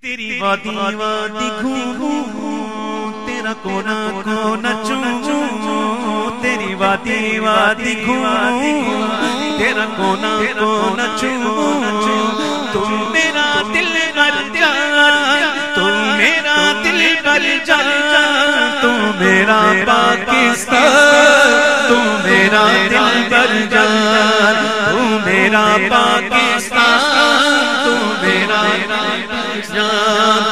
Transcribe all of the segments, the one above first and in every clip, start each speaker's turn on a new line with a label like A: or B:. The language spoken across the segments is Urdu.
A: تیری وادی وادی گھوموں تیرا کونا کونا چوموں تیری وادی وادی گھوموں تیرا کونا کونا چوموں تم میرا دل بر جان تم میرا دل بر جان تم میرا پاکستان تم میرا دل بر جان تم میرا پاکستان تم میرا جان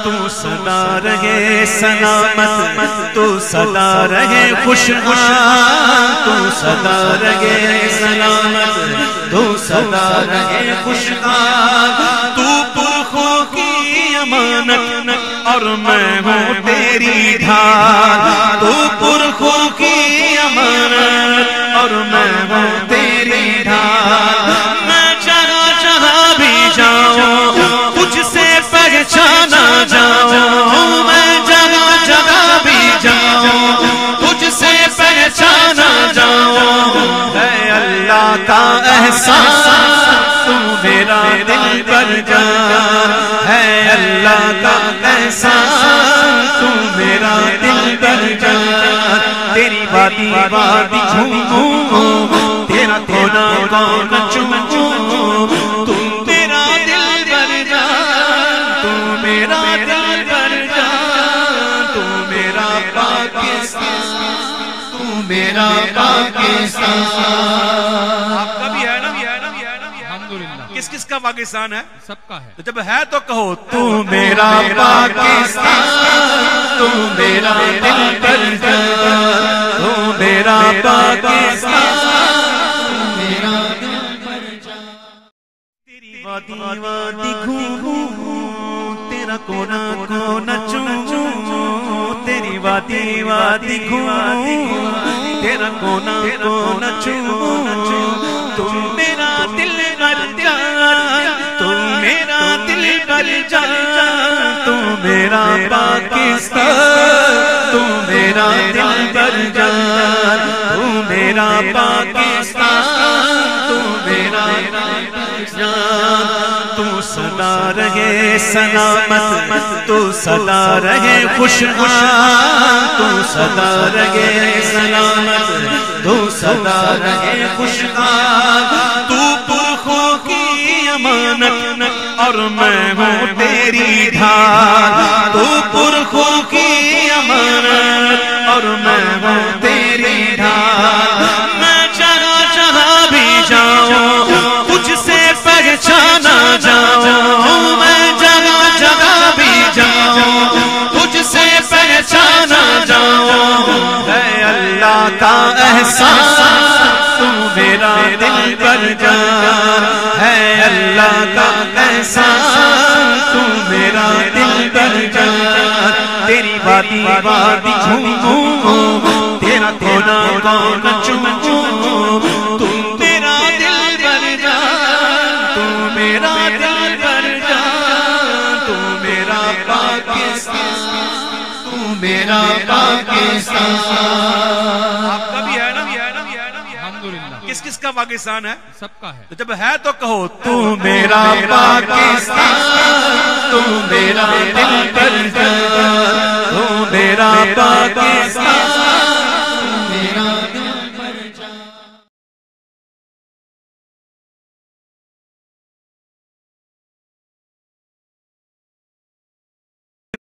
A: تو سدا رہے سلامت تو سدا رہے خوشحال تو سدا رہے سلامت تو سدا رہے خوشحال تو پرخوں کی امانت اور میں ہوں تیری ڈھال تو پرخوں کی امانت اور میں ہوں تیری ڈھال میں جہاں جہاں بھی جاؤں تجھ سے پہچانا جاؤں میں جگہ جگہ بھی جاؤں تجھ سے پہچانا جاؤں اے اللہ کا احسان تو میرا دل پر جان ہے اللہ کا احسان تو میرا دل پر جان تیری وادی وادی گھوموں تیرا کونا کونا چوموں تم میرا دل پر جان تو میرا دل پر جان تو میرا پاکستان تو میرا پاکستان آپ کا بھی ہے نا الحمدللہ کس کس کا پاکستان ہے
B: سب کا ہے
A: تو جب ہے تو کہو تو میرا پاکستان تو میرا دل پر جان تو میرا پاکستان میرا دل پر جان تیری وادی وادی گھوموں تیرا کونا کونا چوموں تیری وادی وادی گھوموں تیرا کونا کونا چوموں تم میرا دل بر جان تم میرا دل بر جان تم میرا پاکستان تم میرا دل بر جان تم میرا پاکستان تم میرا جان تو سدا رہے سلامت تو سدا رہے خوشحال تو سدا رہے سلامت تو سدا رہے خوشحال تو پرخوں کی امانت اور میں ہوں تیری ڈھال تو پرخوں کی امانت اور میں ہوں تیری ڈھال میں جہاں جہاں بھی جاؤں تجھ سے پہچانا جاؤں میں جگہ جگہ بھی جاؤں تجھ سے پہچانا جاؤں اے اللہ کا احسان تو میرا دل پر جان ہے اللہ کا احسان تو میرا دل پر جان تیری وادی وادی گھوموں تیرا کونا کونا چوموں تم میرا دل پر جان تو میرا دل پر جان تو میرا پاکستان تو میرا پاکستان آپ کا بھی ہے نا
B: الحمدللہ
A: کس کس کا پاکستان ہے
B: سب کا ہے
A: تو جب ہے تو کہو تو میرا پاکستان تو میرا دل پر جان تو میرا پاکستان